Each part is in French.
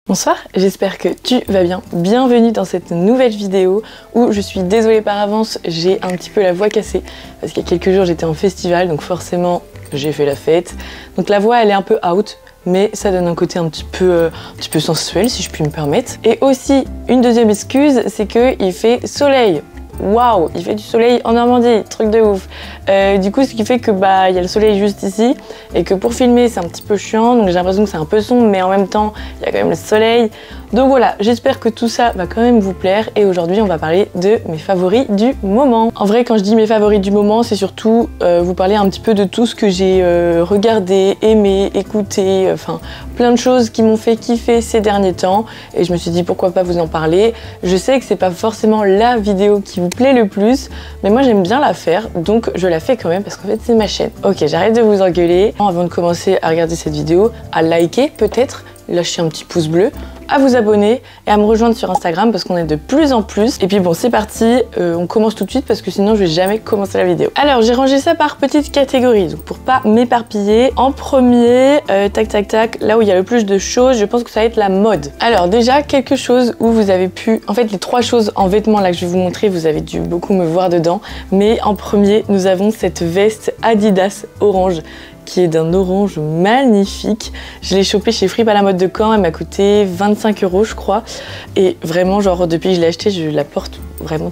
Bonsoir, j'espère que tu vas bien. Bienvenue dans cette nouvelle vidéo où je suis désolée par avance, j'ai un petit peu la voix cassée parce qu'il y a quelques jours j'étais en festival donc forcément j'ai fait la fête. Donc la voix elle est un peu out mais ça donne un côté un petit peu sensuel si je puis me permettre. Et aussi une deuxième excuse, c'est qu'il fait soleil. Waouh, il fait du soleil en Normandie, truc de ouf. Du coup, ce qui fait que il y a le soleil juste ici et que pour filmer c'est un petit peu chiant, donc j'ai l'impression que c'est un peu sombre, mais en même temps il y a quand même le soleil. Donc voilà, j'espère que tout ça va quand même vous plaire et aujourd'hui on va parler de mes favoris du moment. En vrai, quand je dis mes favoris du moment, c'est surtout vous parler un petit peu de tout ce que j'ai regardé, aimé, écouté, enfin plein de choses qui m'ont fait kiffer ces derniers temps et je me suis dit pourquoi pas vous en parler. Je sais que c'est pas forcément la vidéo qui vous plaît le plus, mais moi j'aime bien la faire, donc je la fais quand même parce qu'en fait c'est ma chaîne. Ok, j'arrête de vous engueuler. Avant de commencer à regarder cette vidéo, à liker peut-être, lâcher un petit pouce bleu, à vous abonner et à me rejoindre sur Instagram parce qu'on est de plus en plus. Et puis bon, c'est parti, on commence tout de suite parce que sinon je vais jamais commencer la vidéo. Alors j'ai rangé ça par petites catégories, donc pour pas m'éparpiller. En premier, tac, là où il y a le plus de choses, je pense que ça va être la mode. Alors déjà, quelque chose où vous avez pu... En fait, les trois choses en vêtements là que je vais vous montrer, vous avez dû beaucoup me voir dedans. Mais en premier, nous avons cette veste Adidas orange qui est d'un orange magnifique. Je l'ai chopée chez Fripe à la mode de Caen, elle m'a coûté 25 € je crois. Et vraiment, genre depuis que je l'ai achetée, je la porte vraiment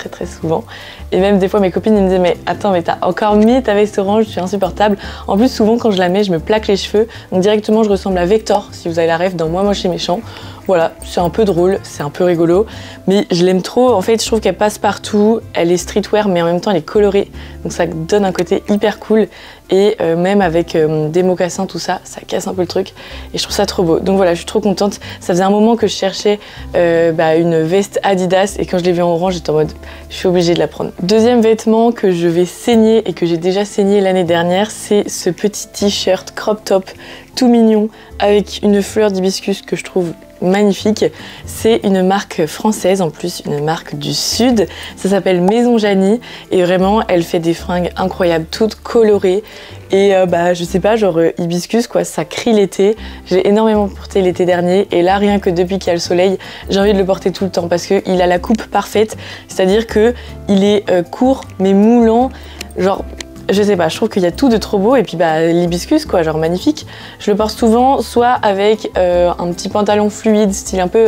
très souvent. Et même des fois mes copines me disaient mais attends, mais t'as encore mis ta veste orange, je suis insupportable. En plus souvent quand je la mets, je me plaque les cheveux. Donc directement je ressemble à Vector, si vous avez la ref dans Moi Moche et Méchant. Voilà, c'est un peu drôle, c'est un peu rigolo, mais je l'aime trop. En fait, je trouve qu'elle passe partout, elle est streetwear, mais en même temps, elle est colorée. Donc ça donne un côté hyper cool. Et même avec des mocassins, tout ça, ça casse un peu le truc. Et je trouve ça trop beau. Donc voilà, je suis trop contente. Ça faisait un moment que je cherchais une veste Adidas. Et quand je l'ai vue en orange, j'étais en mode, je suis obligée de la prendre. Deuxième vêtement que je vais saigner et que j'ai déjà saigné l'année dernière, c'est ce petit t-shirt crop top tout mignon avec une fleur d'hibiscus que je trouve magnifique. C'est une marque française en plus, une marque du sud. Ça s'appelle Maison Janie et vraiment elle fait des fringues incroyables, toutes colorées. Et je sais pas, genre hibiscus quoi, ça crie l'été. J'ai énormément porté l'été dernier et là rien que depuis qu'il y a le soleil, j'ai envie de le porter tout le temps parce qu'il a la coupe parfaite, c'est-à-dire que il est court mais moulant, genre je sais pas, je trouve qu'il y a tout de trop beau et puis l'hibiscus quoi, genre magnifique. Je le porte souvent soit avec un petit pantalon fluide, style un peu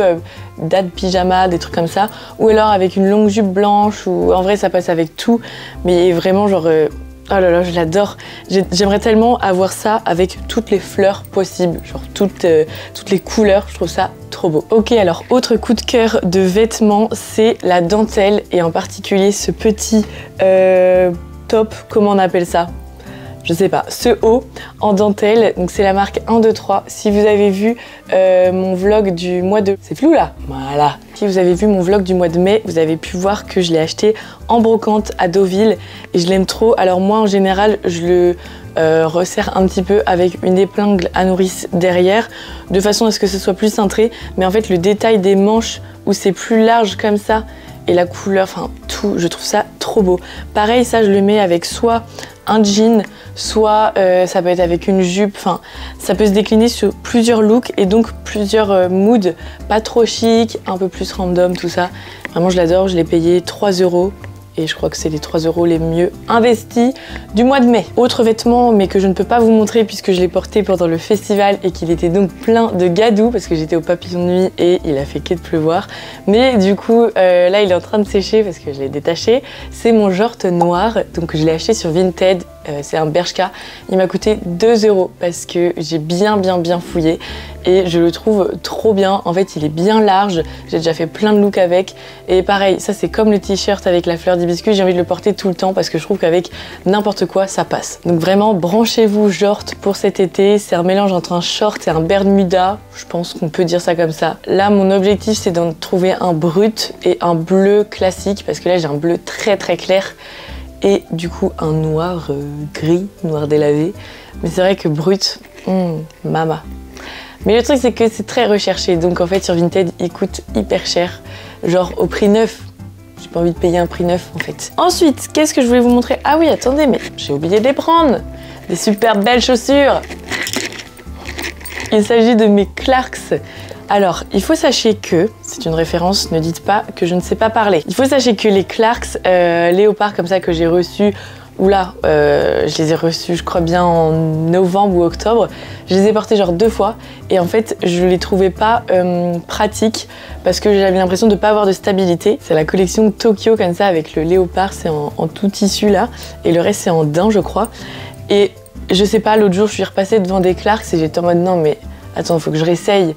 dad pyjama, des trucs comme ça, ou alors avec une longue jupe blanche, ou en vrai ça passe avec tout, mais vraiment genre... oh là là, je l'adore. J'aimerais tellement avoir ça avec toutes les fleurs possibles, genre toutes les couleurs, je trouve ça trop beau. Ok, alors autre coup de cœur de vêtements, c'est la dentelle et en particulier ce petit top, comment on appelle ça? Je sais pas, ce haut en dentelle, donc c'est la marque 1, 2, 3. Si vous avez vu mon vlog du mois de... C'est flou là? Voilà. Si vous avez vu mon vlog du mois de mai, vous avez pu voir que je l'ai acheté en brocante à Deauville et je l'aime trop. Alors moi en général, je le resserre un petit peu avec une épingle à nourrice derrière, de façon à ce que ce soit plus cintré. Mais en fait le détail des manches où c'est plus large comme ça, et la couleur, enfin tout, je trouve ça trop beau. Pareil, ça je le mets avec soit un jean, soit ça peut être avec une jupe, enfin ça peut se décliner sur plusieurs looks et donc plusieurs moods, pas trop chic, un peu plus random, tout ça. Vraiment je l'adore, je l'ai payé 3 € et je crois que c'est les 3 € les mieux investis du mois de mai. Autre vêtement, mais que je ne peux pas vous montrer puisque je l'ai porté pendant le festival et qu'il était donc plein de gadou parce que j'étais au papillon de nuit et il a fait que de pleuvoir. Mais du coup, là il est en train de sécher parce que je l'ai détaché. C'est mon short noir, donc je l'ai acheté sur Vinted. C'est un Bershka, il m'a coûté 2 € parce que j'ai bien fouillé et je le trouve trop bien. En fait il est bien large, j'ai déjà fait plein de looks avec et pareil, ça c'est comme le t-shirt avec la fleur d'hibiscus, j'ai envie de le porter tout le temps parce que je trouve qu'avec n'importe quoi ça passe. Donc vraiment branchez-vous short pour cet été, c'est un mélange entre un short et un bermuda, je pense qu'on peut dire ça comme ça. Là mon objectif c'est d'en trouver un brut et un bleu classique parce que là j'ai un bleu très clair et du coup un noir gris, noir délavé. Mais c'est vrai que brut, mama. Mais le truc c'est que c'est très recherché, donc en fait sur Vinted il coûte hyper cher, genre au prix neuf. J'ai pas envie de payer un prix neuf en fait. Ensuite, qu'est-ce que je voulais vous montrer? Ah oui, attendez, mais j'ai oublié de les prendre. Des super belles chaussures. Il s'agit de mes Clarks Alors, il faut sachez que, c'est une référence, ne dites pas que je ne sais pas parler. Il faut sachez que les Clarks léopards comme ça que j'ai reçus, oula, je les ai reçus je crois bien en novembre ou octobre, je les ai portés genre 2 fois et en fait je les trouvais pas pratiques parce que j'avais l'impression de pas avoir de stabilité. C'est la collection Tokyo comme ça avec le léopard, c'est en tout tissu là et le reste c'est en daim je crois. Et je sais pas, l'autre jour je suis repassée devant des Clarks et j'étais en mode non mais attends, faut que je réessaye.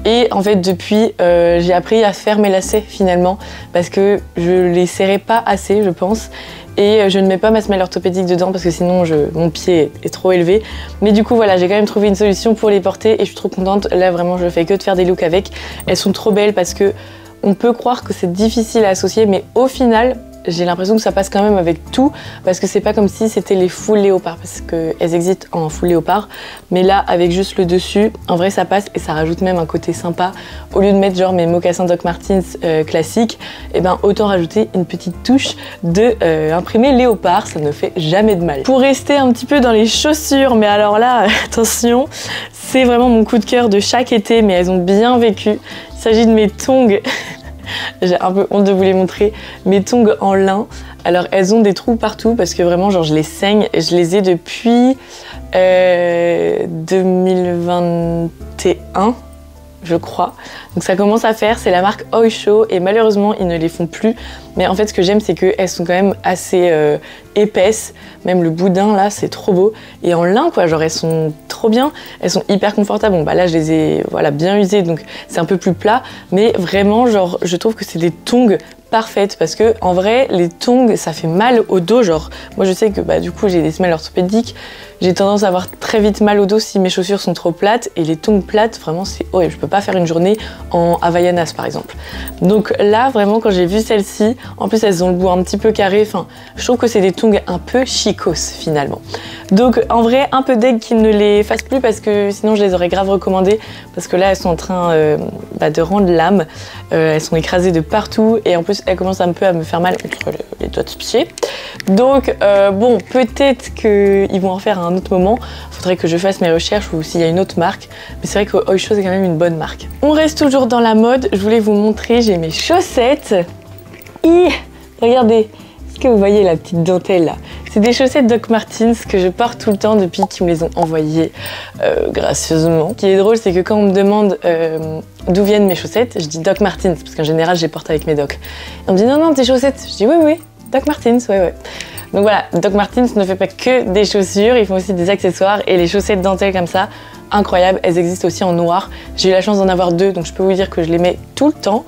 Et en fait depuis j'ai appris à faire mes lacets finalement parce que je les serrais pas assez je pense. Et je ne mets pas ma semelle orthopédique dedans parce que sinon mon pied est trop élevé. Mais du coup voilà, j'ai quand même trouvé une solution pour les porter et je suis trop contente. Là vraiment je fais que de faire des looks avec. Elles sont trop belles parce que on peut croire que c'est difficile à associer mais au final j'ai l'impression que ça passe quand même avec tout parce que c'est pas comme si c'était les full léopard parce qu'elles existent en full léopard mais là avec juste le dessus en vrai ça passe et ça rajoute même un côté sympa. Au lieu de mettre genre mes mocassins Doc Martens classiques, et ben autant rajouter une petite touche de imprimé léopard, ça ne fait jamais de mal. Pour rester un petit peu dans les chaussures, mais alors là attention, c'est vraiment mon coup de cœur de chaque été mais elles ont bien vécu. Il s'agit de mes tongs. J'ai un peu honte de vous les montrer, mes tongs en lin. Alors elles ont des trous partout parce que vraiment genre je les saigne. Je les ai depuis 2021 je crois. Donc ça commence à faire, c'est la marque Oysho et malheureusement ils ne les font plus. Mais en fait ce que j'aime c'est qu'elles sont quand même assez épaisses. Même le boudin là c'est trop beau. Et en lin quoi, genre elles sont trop bien. Elles sont hyper confortables. Bon bah là je les ai voilà, bien usées donc c'est un peu plus plat. Mais vraiment genre je trouve que c'est des tongs parfaite parce que en vrai les tongs ça fait mal au dos. Genre moi je sais que bah du coup j'ai des semelles orthopédiques, j'ai tendance à avoir très vite mal au dos si mes chaussures sont trop plates et les tongs plates vraiment c'est horrible, je peux pas faire une journée en Havaianas par exemple. Donc là vraiment quand j'ai vu celle-ci, en plus elles ont le bout un petit peu carré, enfin je trouve que c'est des tongs un peu chicos finalement. Donc en vrai un peu deg qu'ils ne les fassent plus parce que sinon je les aurais grave recommandées parce que là elles sont en train de rendre l'âme, elles sont écrasées de partout et en plus elles commencent un peu à me faire mal entre les doigts de pied. Donc bon, peut-être qu'ils vont en faire à un autre moment. Faudrait que je fasse mes recherches ou s'il y a une autre marque. Mais c'est vrai que Oysho c'est quand même une bonne marque. On reste toujours dans la mode. Je voulais vous montrer, j'ai mes chaussettes. Regardez, est-ce que vous voyez la petite dentelle là? C'est des chaussettes Doc Martens que je porte tout le temps depuis qu'ils me les ont envoyées gracieusement. Ce qui est drôle, c'est que quand on me demande d'où viennent mes chaussettes, je dis Doc Martens parce qu'en général, je les porte avec mes docs. On me dit non, tes chaussettes. Je dis oui, Doc Martens, ouais. Donc voilà, Doc Martens ne fait pas que des chaussures, ils font aussi des accessoires et les chaussettes dentelles comme ça, incroyables. Elles existent aussi en noir. J'ai eu la chance d'en avoir 2, donc je peux vous dire que je les mets tout le temps.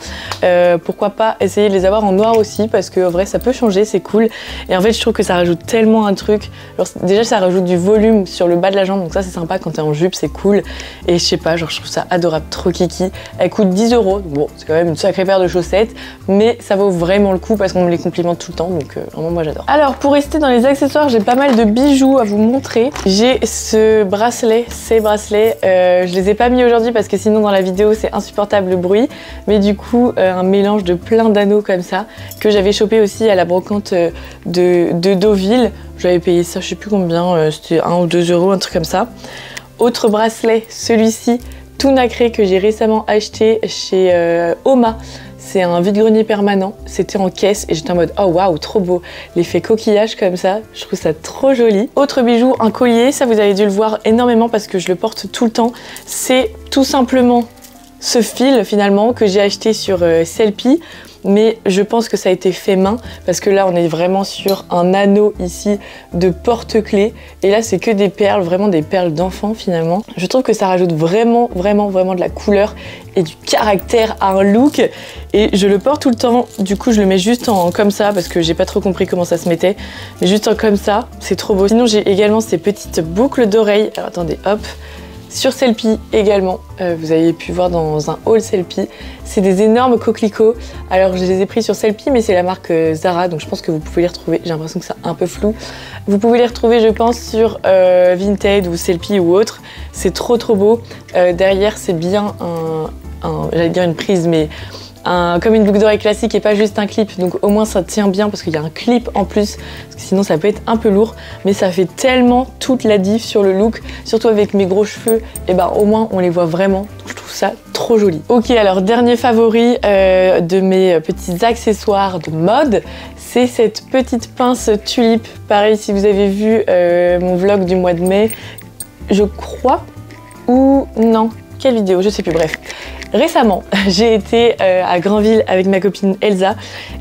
Pourquoi pas essayer de les avoir en noir aussi, parce que en vrai ça peut changer, c'est cool. Et en fait je trouve que ça rajoute tellement un truc. Alors, déjà ça rajoute du volume sur le bas de la jambe, donc ça c'est sympa quand t'es en jupe, c'est cool. Et je sais pas, genre je trouve ça adorable, trop kiki. Elle coûte 10 €, bon c'est quand même une sacrée paire de chaussettes, mais ça vaut vraiment le coup parce qu'on me les complimente tout le temps, donc vraiment moi j'adore. Alors pour rester dans les accessoires, j'ai pas mal de bijoux à vous montrer. J'ai ce bracelet, ces bracelets. Je les ai pas mis aujourd'hui parce que sinon dans la vidéo c'est insupportable le bruit, mais du coup un mélange de plein d'anneaux comme ça que j'avais chopé aussi à la brocante de Deauville. J'avais payé ça je sais plus combien, c'était 1 ou 2 €, un truc comme ça. Autre bracelet, celui-ci tout nacré que j'ai récemment acheté chez Oma. C'est un vide-grenier permanent, c'était en caisse et j'étais en mode oh waouh, trop beau. L'effet coquillage comme ça, je trouve ça trop joli. Autre bijou, un collier, ça vous avez dû le voir énormément parce que je le porte tout le temps. C'est tout simplement ce fil finalement que j'ai acheté sur Sellpy. Mais je pense que ça a été fait main parce que là on est vraiment sur un anneau ici de porte-clés et là c'est que des perles, vraiment des perles d'enfant finalement. Je trouve que ça rajoute vraiment de la couleur et du caractère à un look et je le porte tout le temps. Du coup je le mets juste en comme ça parce que j'ai pas trop compris comment ça se mettait, mais juste en comme ça, c'est trop beau. Sinon j'ai également ces petites boucles d'oreilles. Alors attendez, hop, sur Sellpy également, vous avez pu voir dans un haul Sellpy, c'est des énormes coquelicots. Alors je les ai pris sur Sellpy mais c'est la marque Zara, donc je pense que vous pouvez les retrouver, j'ai l'impression que c'est un peu flou. Vous pouvez les retrouver je pense sur Vinted ou Sellpy ou autre, c'est trop beau. Derrière c'est bien j'allais dire une prise mais comme une boucle d'oreille classique et pas juste un clip, donc au moins ça tient bien parce qu'il y a un clip en plus, parce que sinon ça peut être un peu lourd, mais ça fait tellement toute la diff sur le look, surtout avec mes gros cheveux, et ben au moins on les voit vraiment, je trouve ça trop jolies. Ok, alors dernier favori de mes petits accessoires de mode, c'est cette petite pince tulipe. Pareil, si vous avez vu mon vlog du mois de mai, je crois, ou non, quelle vidéo, je sais plus, bref. Récemment, j'ai été à Granville avec ma copine Elsa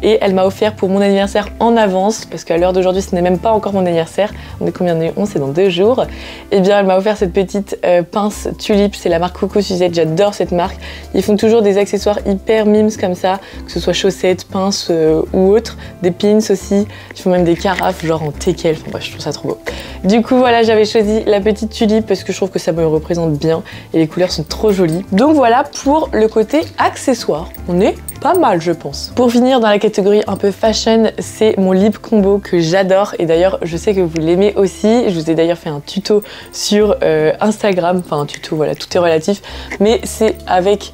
et elle m'a offert pour mon anniversaire en avance, parce qu'à l'heure d'aujourd'hui ce n'est même pas encore mon anniversaire, on est combien de 11, c'est dans 2 jours. Et bien elle m'a offert cette petite pince tulipe, c'est la marque Coco Suzette, j'adore cette marque. Ils font toujours des accessoires hyper mimes comme ça, que ce soit chaussettes, pinces ou autres, des pins aussi, ils font même des carafes genre en teckel, enfin bref, je trouve ça trop beau. Du coup voilà, j'avais choisi la petite tulipe parce que je trouve que ça me représente bien et les couleurs sont trop jolies. Donc voilà pour le côté accessoire, on est pas mal je pense. Pour finir dans la catégorie un peu fashion, c'est mon lip combo que j'adore et d'ailleurs je sais que vous l'aimez aussi. Je vous ai d'ailleurs fait un tuto sur Instagram, enfin un tuto, voilà, tout est relatif, mais c'est avec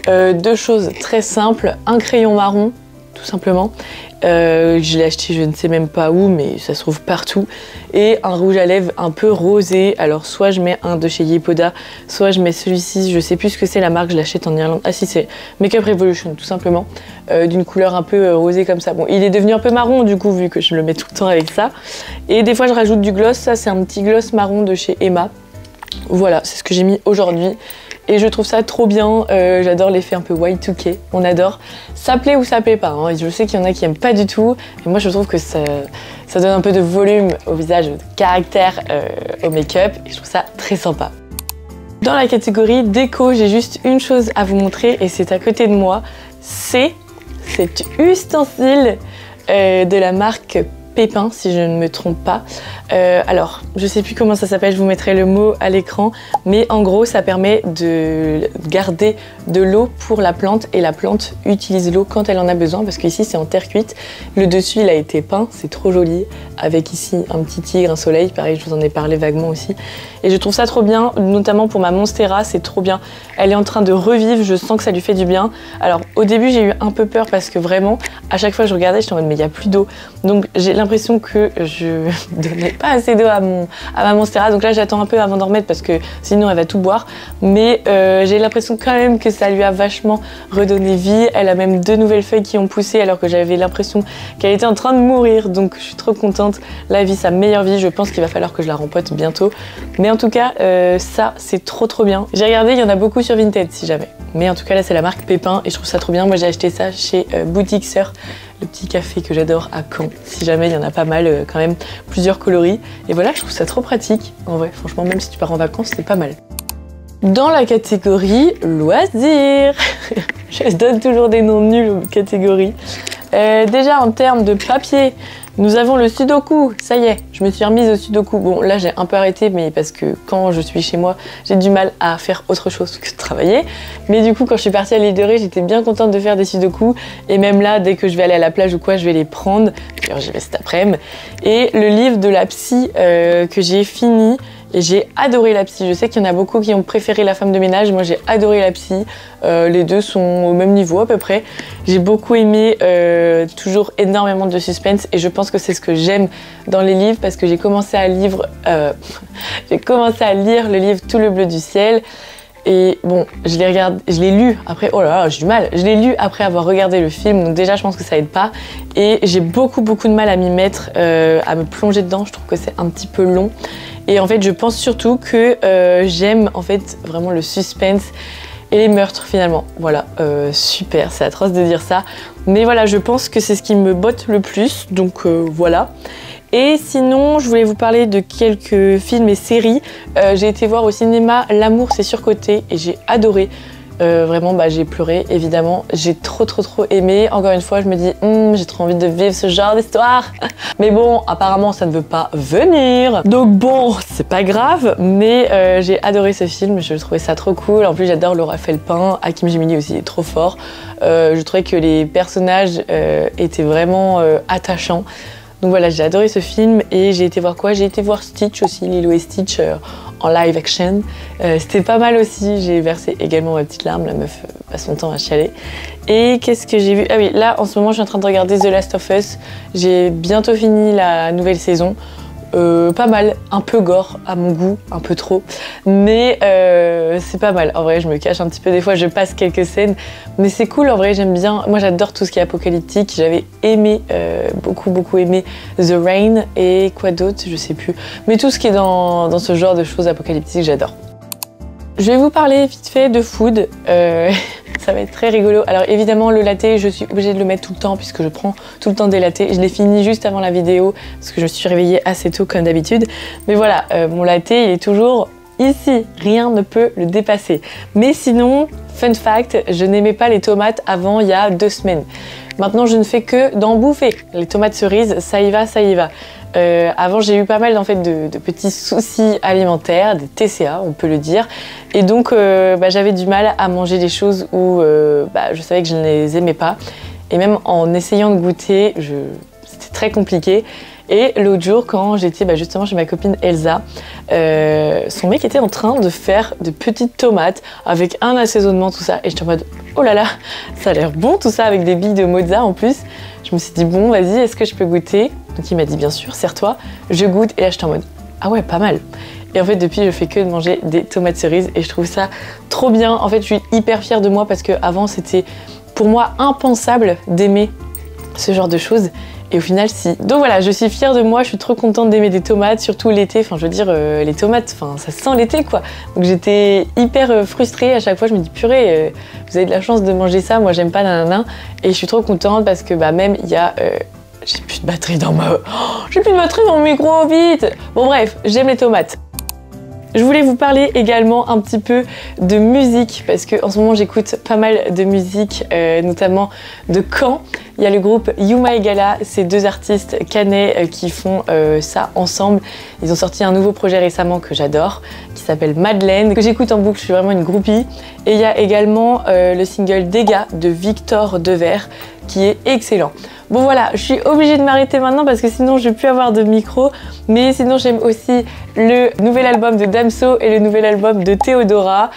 2 choses très simples, un crayon marron tout simplement. Je l'ai acheté je ne sais même pas où, mais ça se trouve partout. Et un rouge à lèvres un peu rosé. Alors soit je mets un de chez Yepoda, soit je mets celui-ci, je sais plus ce que c'est la marque, je l'achète en Irlande. Ah si, c'est Make Up Revolution tout simplement, d'une couleur un peu rosée comme ça. Bon, il est devenu un peu marron du coup vu que je le mets tout le temps avec ça. Et des fois je rajoute du gloss, ça c'est un petit gloss marron de chez Emma. Voilà, c'est ce que j'ai mis aujourd'hui. Et je trouve ça trop bien, j'adore l'effet un peu Y2K, on adore. Ça plaît ou ça plaît pas, hein. Je sais qu'il y en a qui aiment pas du tout, mais moi je trouve que ça donne un peu de volume au visage, de caractère au make-up, et je trouve ça très sympa. Dans la catégorie déco, j'ai juste une chose à vous montrer, et c'est à côté de moi, c'est cet ustensile de la marque Pépin, si je ne me trompe pas. Alors, je sais plus comment ça s'appelle, je vous mettrai le mot à l'écran, mais en gros, ça permet de garder de l'eau pour la plante et la plante utilise l'eau quand elle en a besoin parce qu'ici, c'est en terre cuite. Le dessus, il a été peint, c'est trop joli, avec ici un petit tigre, un soleil, pareil, je vous en ai parlé vaguement aussi. Et je trouve ça trop bien, notamment pour ma Monstera, c'est trop bien. Elle est en train de revivre, je sens que ça lui fait du bien. Alors, au début, j'ai eu un peu peur parce que vraiment, à chaque fois que je regardais, j'étais en mode, mais il n'y a plus d'eau. Donc, j'ai l'impression que je donnais pas assez d'eau à ma Monstera, donc là j'attends un peu avant d'en remettre parce que sinon elle va tout boire, mais j'ai l'impression quand même que ça lui a vachement redonné vie. Elle a même 2 nouvelles feuilles qui ont poussé alors que j'avais l'impression qu'elle était en train de mourir, donc je suis trop contente. Là elle vit sa meilleure vie, je pense qu'il va falloir que je la rempote bientôt, mais en tout cas ça c'est trop bien. J'ai regardé, il y en a beaucoup sur Vinted si jamais, mais en tout cas là c'est la marque Pépin et je trouve ça trop bien. Moi j'ai acheté ça chez Boutique Sœur, le petit café que j'adore à Caen, si jamais il y en a pas mal quand même, plusieurs coloris. Et voilà, je trouve ça trop pratique. En vrai, franchement, même si tu pars en vacances, c'est pas mal. Dans la catégorie loisirs, je donne toujours des noms nuls aux catégories. Déjà en termes de papier, nous avons le Sudoku, ça y est, je me suis remise au Sudoku. Bon là j'ai un peu arrêté mais parce que quand je suis chez moi, j'ai du mal à faire autre chose que de travailler. Mais du coup quand je suis partie à l'île de Ré, j'étais bien contente de faire des Sudoku. Et même là, dès que je vais aller à la plage ou quoi, je vais les prendre. D'ailleurs j'y vais cet après-midi. Et le livre de la psy que j'ai fini, et j'ai adoré la psy. Je sais qu'il y en a beaucoup qui ont préféré la femme de ménage. Moi, j'ai adoré la psy. Les deux sont au même niveau à peu près. J'ai beaucoup aimé, toujours énormément de suspense. Et je pense que c'est ce que j'aime dans les livres parce que j'ai commencé à lire le livre Tout le bleu du ciel. Et bon, je l'ai lu après, oh là là, j'ai du mal. Je l'ai lu après avoir regardé le film, donc déjà je pense que ça aide pas. Et j'ai beaucoup de mal à m'y mettre, à me plonger dedans. Je trouve que c'est un petit peu long. Et en fait, je pense surtout que j'aime en fait vraiment le suspense et les meurtres finalement. Voilà, super, c'est atroce de dire ça. Mais voilà, je pense que c'est ce qui me botte le plus, donc voilà. Et sinon, je voulais vous parler de quelques films et séries. J'ai été voir au cinéma L'amour c'est surcoté et j'ai adoré. Vraiment, j'ai pleuré, évidemment. J'ai trop aimé. Encore une fois, je me dis, j'ai trop envie de vivre ce genre d'histoire. Mais bon, apparemment, ça ne veut pas venir. Donc bon, c'est pas grave. Mais j'ai adoré ce film. Je trouvais ça trop cool. En plus, j'adore Laura Felpin. Hakim Djimili aussi est trop fort. Je trouvais que les personnages étaient vraiment attachants. Donc voilà, j'ai adoré ce film et j'ai été voir quoi? J'ai été voir Stitch aussi, Lilo et Stitch en live action. C'était pas mal aussi, j'ai versé également ma petite larme, la meuf passe son temps à chialer. Et qu'est-ce que j'ai vu? Ah oui, là en ce moment je suis en train de regarder The Last of Us. J'ai bientôt fini la nouvelle saison. pas mal, un peu gore à mon goût, un peu trop, mais c'est pas mal. En vrai, je me cache un petit peu des fois, je passe quelques scènes, mais c'est cool. En vrai, j'aime bien. Moi, j'adore tout ce qui est apocalyptique. J'avais aimé, beaucoup aimé The Rain et quoi d'autre, je sais plus. Mais tout ce qui est dans ce genre de choses apocalyptiques, j'adore. Je vais vous parler vite fait de food. Ça va être très rigolo. Alors évidemment le latte, je suis obligée de le mettre tout le temps puisque je prends tout le temps des lattés. Je l'ai fini juste avant la vidéo parce que je me suis réveillée assez tôt comme d'habitude. Mais voilà, mon latte il est toujours ici. Rien ne peut le dépasser. Mais sinon, fun fact, je n'aimais pas les tomates avant il y a 2 semaines. Maintenant je ne fais que d'en bouffer. Les tomates cerises, ça y va, ça y va. Avant j'ai eu pas mal en fait, de petits soucis alimentaires, des TCA on peut le dire, et donc j'avais du mal à manger des choses où je savais que je ne les aimais pas, et même en essayant de goûter, c'était très compliqué. Et l'autre jour quand j'étais justement chez ma copine Elsa, son mec était en train de faire de petites tomates avec un assaisonnement tout ça, et j'étais en mode oh là là, ça a l'air bon tout ça avec des billes de mozza en plus. Je me suis dit bon vas-y, est-ce que je peux goûter? Donc il m'a dit bien sûr, sers-toi. Je goûte et là j'étais en mode ah ouais pas mal. Et en fait depuis je fais que de manger des tomates cerises et je trouve ça trop bien. En fait je suis hyper fière de moi parce que avant c'était pour moi impensable d'aimer ce genre de choses. Et au final si. Donc voilà, je suis fière de moi, je suis trop contente d'aimer des tomates, surtout l'été. Enfin je veux dire les tomates, enfin ça sent l'été quoi. Donc j'étais hyper frustrée à chaque fois, je me dis purée, vous avez de la chance de manger ça, moi j'aime pas nanana. Et je suis trop contente parce que même il y a j'ai plus de batterie dans ma... Oh, j'ai plus de batterie dans mon micro, vite. Bon bref, j'aime les tomates. Je voulais vous parler également un petit peu de musique parce qu'en ce moment j'écoute pas mal de musique, notamment de Caen. Il y a le groupe Yuma et Gala, ces 2 artistes caennais qui font ça ensemble. Ils ont sorti un nouveau projet récemment que j'adore, qui s'appelle Madeleine, que j'écoute en boucle, je suis vraiment une groupie. Et il y a également le single Dégâts de Victor Devers, qui est excellent. Bon voilà, je suis obligée de m'arrêter maintenant parce que sinon je vais plus avoir de micro. Mais sinon j'aime aussi le nouvel album de Damso et le nouvel album de Théodora.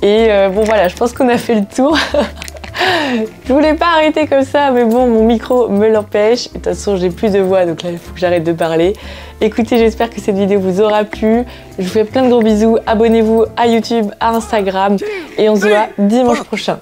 Et bon voilà, je pense qu'on a fait le tour. Je voulais pas arrêter comme ça, mais bon, mon micro me l'empêche. De toute façon, j'ai plus de voix, donc là, il faut que j'arrête de parler. Écoutez, j'espère que cette vidéo vous aura plu. Je vous fais plein de gros bisous. Abonnez-vous à YouTube, à Instagram. Et on se voit dimanche prochain.